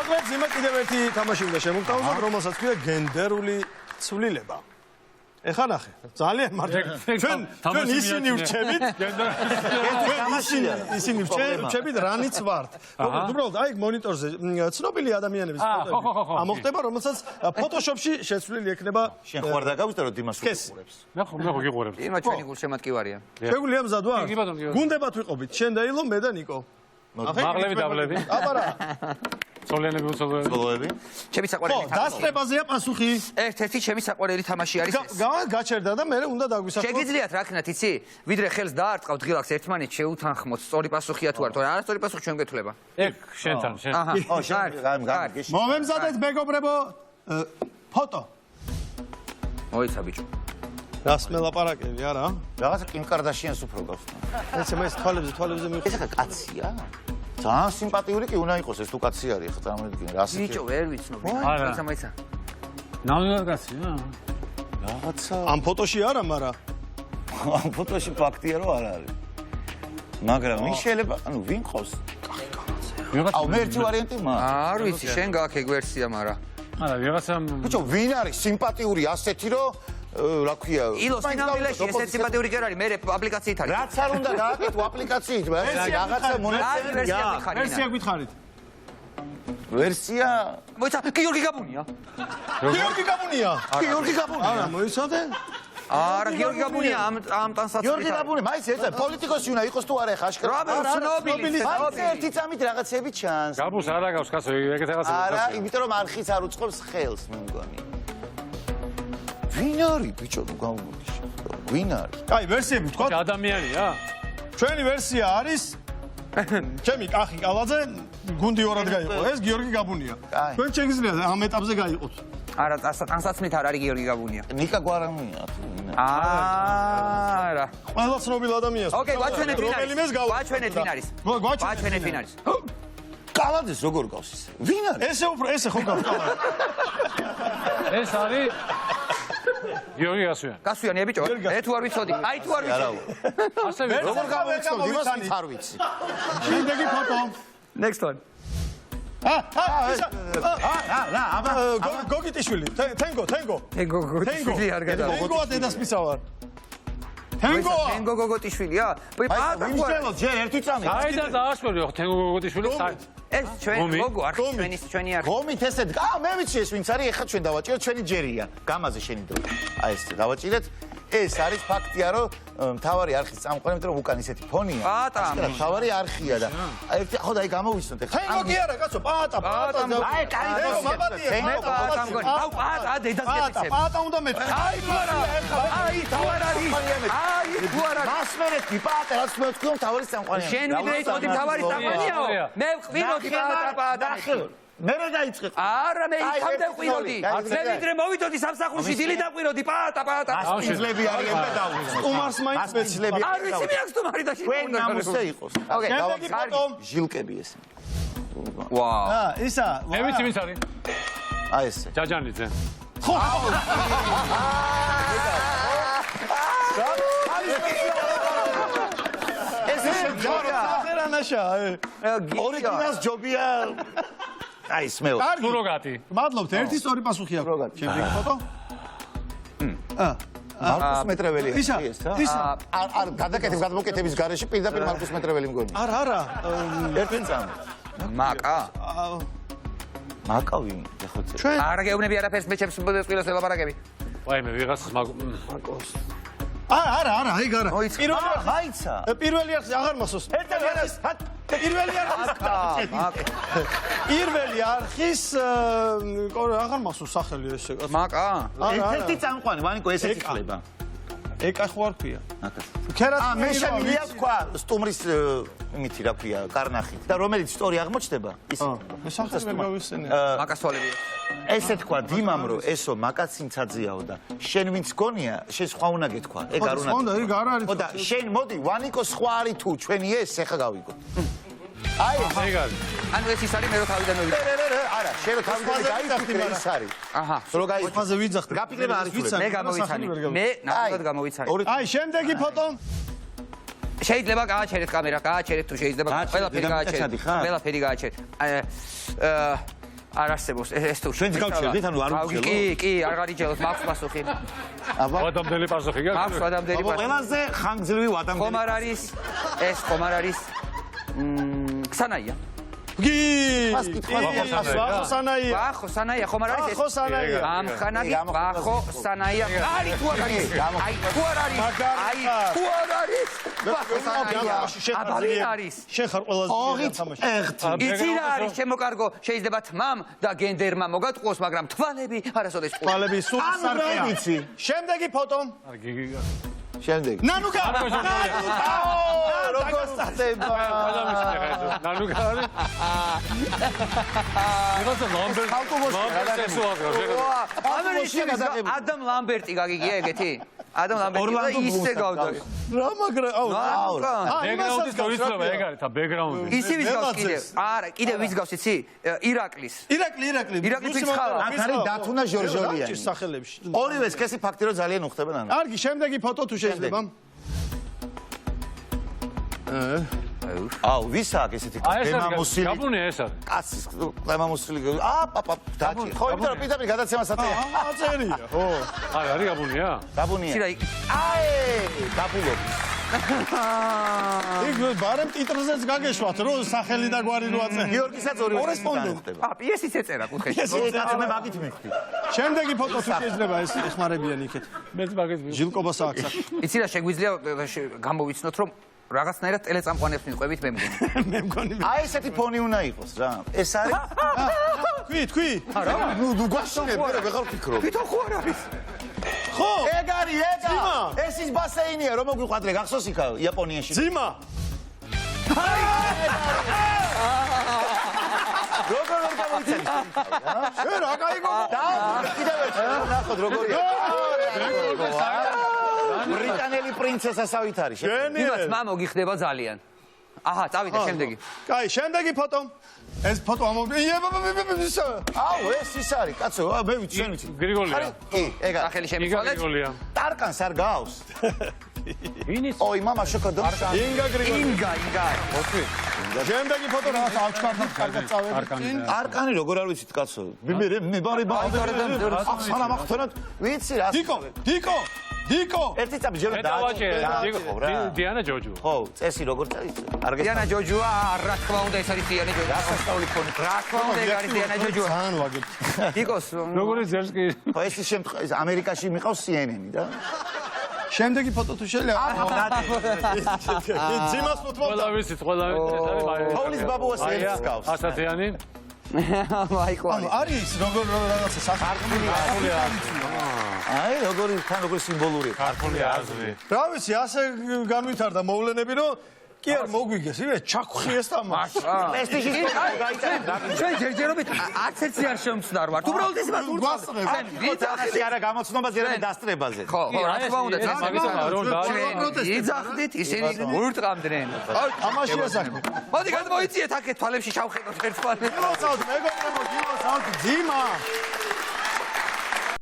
მოკლედ ზიმა კიდევ ერთი თამაში უნდა შემოგთავაზოთ, რომელსაც ქვია გენდერული ცვლილება. ეხლა ნახე, ძალიან მარტივ. ჩვენ ისინი ვრჩებით, ისინი ვრჩებით, რანიც ვართ. უბრალოდ აი მონიტორზე ცნობილი ადამიანების ფოტოები ამოხდება, რომელსაც ფოტოშოპში შეცვლილი ექნება. შენ ხوار დაგავიწყდა რომ დიმას უყურებს. მე ხო გიყურებს. იმა ჩვენი გულშემატკივარია. შეგვიძლია მზად ვარ? გუნდებათ ვიყობით, შენ და ილო, მე და ნიკო. მაღლები დაბლები. აბარა. ცოლიანები უცოლოები. ჩემი საყვარელი თამაში. დასწრებაზეა პასუხი. ერთ-ერთი ჩემი საყვარელი თამაში არის ეს. გაჩერდა და მე უნდა დაგვისახო. შეგიძლიათ რა ქნათ, იცი? ვიდრე ხელს დაარტყავთ ღილაკს ერთმანეთს შეუთანხმოთ, სწორი პასუხია თუ არა, თორე არასწორი პასუხი ჩვენ გეთვლება. ეგ შენთან, შენ. აჰა. შენ მომემზადეთ მეგობრებო ფოტო. მოიცა ბიჭო. რას მელაპარაკები არა? რაღაცა კიმ კარდაშიანს უფრო გავს. ესე მე თვალებზე მივხვდი. ეს ხა კაცია? ძალიან სიმპათიური კი უნდა იყოს ეს თუ კაცი არის ხა წარმოიდგინე რა ასეთი. ბიჭო ვერ ვიცნობ. მოიცა. ნამდვილად კაცია. რაღაცა ამ ფოტოში არა, მაგრამ ამ ფოტოში ფაქტია რომ არ არის. მაგრამ ვინ შეიძლება, ანუ ვინ ყავს? აუ მე ერთი ვარიანტი მაქვს. არ ვიცი, შენ გაქვს ეგ ვერსია, მაგრამ არა, ვიღაცა ბიჭო, ვინ არის სიმპათიური ასეთი რომ რა ქვია? ილოს სინამდვილეში ესეც სიმპათიური ჯერ არის, მე აპლიკაციით არის. რაც არ უნდა გააკეთო აპლიკაციით, რაღაცა მონაცემია. ვერსია გითხარით. ვერსია მოიცა, გიორგი გაბუნია. გიორგი გაბუნია. გიორგი გაბუნია. არა, მოიცადე? არა, გიორგი გაბუნია ამ ტანსაცმლით. გიორგი გაბუნია, მაინც ეს პოლიტიკოსი უნდა იყოს თუ არა ხა აშკარა. რა ცნობილი. მაინც ერთი წამით რაღაცები ჩანს. გაბუს არ აგავს კაცო, ეგეთ რაღაცა. არა, იმიტომ რომ არხიც არ უწყობს ხელს, მე მგონი. ვინ არის ბიჭო, გამოგოდი. ვინ არის? კაი, ვერსიები თქვა. ადამიანია? ჩვენი ვერსია არის ჩემი კახი კალაძე, გუნდი ორად გაიყო. ეს გიორგი გაბუნია. ჩვენ შეგიძლიათ ამ ეტაპზე გაიყოთ. არა, ტანსაცმლით არ არის გიორგი გაბუნია. ნიკა გვარამია თუ ვინ არის? არა. ყველა ცნობილ ადამიანს. ოკეი, გვაჩვენეთ ვინ არის. გვაჩვენეთ ვინ არის. გვაჩვენეთ ვინ არის. კალაძეს როგორ გავს ის? ვინ არის? ესე ხო გავს კალაძე. ეს არის გიორგი გასვიანი. გასვიანია ბიჭო? თუ არ ვიცოდი. აი თუ არ ვიცოდი. ასე როგორ გამოვიცნობ იმას ვინც არ ვიცი. შემდეგი ფოტო. Next one. რა, აბა გოგიტიშვილი. თენგო. გოგოტიშვილი არ გადავა. თენგოა დედასმის ავარ. თენგოა. თენგო გოგოტიშვილია? ვიმშელო ჯერ ერთი წამი. საიდან დაასწორი ხო თენგო გოგოტიშვილი? ეს ჩვენი არხი, ჩვენი არხი. გომით ესეთ. მე ვიცი ეს ვინც არის, ეხლა ჩვენ დავაჭიროთ, ჩვენი ჯერია. გამაზე შენი დრო. აი ეს დავაჭირეთ. ეს არის ფაქტია, რომ მთავარი არხის წამყვანი, იმიტომ რომ უკან ისეთი ფონია. პატა. მთავარი არხია და ერთი ხო და აი გამოვიცნოთ ეხლა. თენგო კი არა, კაცო, პატა. აი, კაი, მე პატა მგონი. აუ პატა დედას გეცებ. პატა უნდა მეტყვი. აი თუ არა. აი თუ არ არის. აი თუ არ არის. მასმერეთი პატა, რაც მე ვთქვი, მთავარი წამყვანია. შენ ვიდრე იწოდი მთავარი წამყვანიაო? მე ვყვინოდი პატა. მე რა დაიწყე? არა, მე იქამდე ვყვინოდი. მე ვიდრე მოვიდოდი სამსახურში, დილით დაყვინოდი პატა. ასწლები არიან და დაუწყე. სტუმარს მაინც ასწლები. არ ვიცი მე აქ სტუმარი და ჩვენ ნამუსე იყოს. ოკეი, შემდეგი ფოტო. ჟილკები ეს. ვაუ. ისა. მე ვიცი ვინც არის. აი ესე. ჯაჯანლიძე. ხო. ეს შეჯარა. წერანაშა. ორიგინალს ჯობია. აი სმეო. სუროგატი. მადლობთ, ერთი სწორი პასუხი აქვს. შემდეგი ფოტო. მარკუს მეტრეველი ისა. არ გადმოკეთების გარეშე პირდაპირ მარკუს მეტრეველი მგონი. არა. ერთი წამი. მაკა. მაკა ვინ? ეხოც. არა გეუბნები არაფერს მე ჩემს სპილოს ელაპარაკები. ვაიმე ვიღაცას მაკოს. არა, ეგ არა. მაიცა. პირველი არხი აღარ მასოს. პირველი არხის აღარ მასოს სახელი ესე. მაკა. ერთ-ერთი წამყვანი, ვანიკო ესეც იწლება. ეკა ხო არ ქვია. ქერაც მე შემიძლია თქვა სტუმრის იმითი რა ქვია, კარნახით და რომელიც სწორი აღმოჩნდება, ის სახელი ვერ გავიხსენე. მაკას თვალებია. ესე თქვა დიმამ რომ ესო მაკაცინცაძეაო და შენ ვინც გონია, შენ სხვა უნდა გეთქვა. ეგ არ უნდა. ხო, ეგ არ არის. ხო და შენ მოდი, ვანიკო სხვა არის თუ ჩვენი ეს ეხა გავიგოთ. აი ეგ არის. ანუ ეს ის არის მე რო თავიდან მოვიდა. არა, შენ რო თავიდან გაიწვი ის არის. აჰა. რო გაიწვი. ფაზე ვიძახდი. გაფიქრება არის თუ მე გამოვიცანი. მე ნამდვილად გამოვიცანი. აი, შემდეგი ფოტო. შეიძლება გააჩერეთ კამერა, გააჩერეთ თუ შეიძლება. ყველაფერი გააჩერეთ. ყველაფერი გააჩერეთ. არ არსებობს ეს თუ ჩვენც გავჩერდით, ანუ არ კი, უხელო? კი, არ გარიჯელოთ, მაქვს პასუხი. ვადამდელი პასუხი გაქვს? მაქვს ვადამდელი პასუხი. ყველაზე ხანგრძლივი ვადამდელი. ხომ არ არის? ეს ხომ არ არის? ქსანაია. კი ვახო სანაია ვახო სანაია ხომ არ არის ეს? ვახო სანაია ამხანაგი ვახო სანაია. არის თუ არ არის? აი თუ არ არის? აი თუ არ არის? ვახო სანაია. აბალი არის. შენ ხარ ყველაზე ოღიც ერთი. იცი რა არის ჩემო კარგო? შეიძლება თმამ და გენდერმა მოგატყუოს, მაგრამ თვალები არასოდეს ყუს. თვალები სულ ანუ რა სარკეა ვიცი? შემდეგი ფოტო შემდეგ. ნანუკა როგორ სტატება? ნანუკა არის? იღაცა ლამბერტი ადამ ლამბერტი გაგიგია ეგეთი? ადამ ლამბერტი ისე გავდა. რა მაგრა აუ ბექგრაუნდის გორიცლება ეგ არის, ბექგრაუნდი. ისი ვის გავს კიდე? არა, კიდე ვის გავს იცი? ირაკლის. ირაკლი ფიცხალა. აქ არის დათუნა ჟორჟოლიანი. სახელებში ორივე სქესი ფაქტი რომ ძალიან უხდება ნანა. კარგი შემდეგი ფოტო თუ შეიძლება აუ ვის აქვს ესეთი კლემამუსილი? გაბუნია ეს არის. კაცის კლემამუსილი. პაპა დაჭი. ხო, იმიტომ რომ პირდაპირ გადაცემას აწია. აწერია ხო არის გაბუნია? გაბუნია. ცილა დაბულობ. იქ ბარემ ტიტრზეც გაგეშვათ რომ სახელი და გვარი რო აწე გიორგისაც ორივე კორესპონდენტ ხდება. პიესიც ეწერა კუთხეში. ეს მე მაგით მივხვდი. შემდეგი ფოტო თუ შეიძლება ეს ეხმარებიან იქეთ მეც მაგის ჟილკობას აქვს იცი რა შეგვიძლია გამოვიცნოთ რომ რაღაცნაირად ტელეწამყვანებს მივყვებით მე მგონი. მე მგონი აი ესეთი ფონი უნდა იყოს რა. ეს არის თქვი ნუ გვაშინებ მე ვეღარ ვფიქრობ. თვითონ ხო არ არის? ხო ეგ არის ეგა. ეს ის ბასეინია რომ მოგვიყვადრე გახსოვს იქ იაპონიაში. ძიმა როგორ გამოვიცემ? შენ რა გაიგო და კიდევ ერთი ნახოთ როგორია. ბრიტანელი პრინცესასავით არის. იმათ მამა გიხდება ძალიან. აჰა, წავიდა შემდეგი. კაი შემდეგი ფოტო ეს ფოტო აუ ეს ის არის კაცო მე ვიცი შენ ვიცი. გრიგოლია. კი ეგ არის. სახელი შემიცვალეთ. გრიგოლია. ტარკანს არ გავს. ვინის? ой мама შოკოდო. ინგა გრიგოლი ინგა. ოსი. შემდეგი ფოტო რაღაც ავჩქარდით კარგად წავედი არკანი როგორ არ ვიცით კაცო. მე ბარი ახსანა მახთენად ვიცი რა. დიკო ერთი წამი ჯერ მეტავაჭე დიანა ჯოჯო. ხო წესი როგორ წაიც? არ დიანა ჯოჯოა, რა თქმა უნდა ეს არის დიანა ჯოჯო. გასასწაული ფონი. რა თქმა უნდა ეს არის დიანა ჯოჯო. ძალიან ვაგებ დიკოს როგორი ზერსკი? ხო ეს შემთხვევაში ამერიკაში მიყავს CNN-ი და შემდეგი ფოტო თუ შეიძლება ძიმას ფოტო ყველა ვიცით, ყველა ვიცით. თოვლის ბაბუას ერთს გავს. ასათიანი? მაიკო ანუ არის როგორ რაღაცა სახარხული აი როგორი თან როგორი სიმბოლური. ქართული აზრი. რა ვიცი ასე განვითარდა მოვლენები რომ კი არ მოგვიგეს იმე ჩაქვხიეს და მას პრესტიჟის ფონი გაიწერა. ჩვენ ჯერჯერობით არც ერთი არ შემწდარ ვარ. უბრალოდ ის მას გვასწრებ ვიძახდი არა გამოცნობაზე არა დასწრებაზე. ხო, რა თქმა უნდა, მაგითო იძახდით, ისინი ურტყამდნენ. ამაში ასახი მოდი გადმოიწიეთ აქეთ თვალებში შავხედოთ ერთმანეთს. გილოსავთ მეგობრებო გილოსავთ ძიმა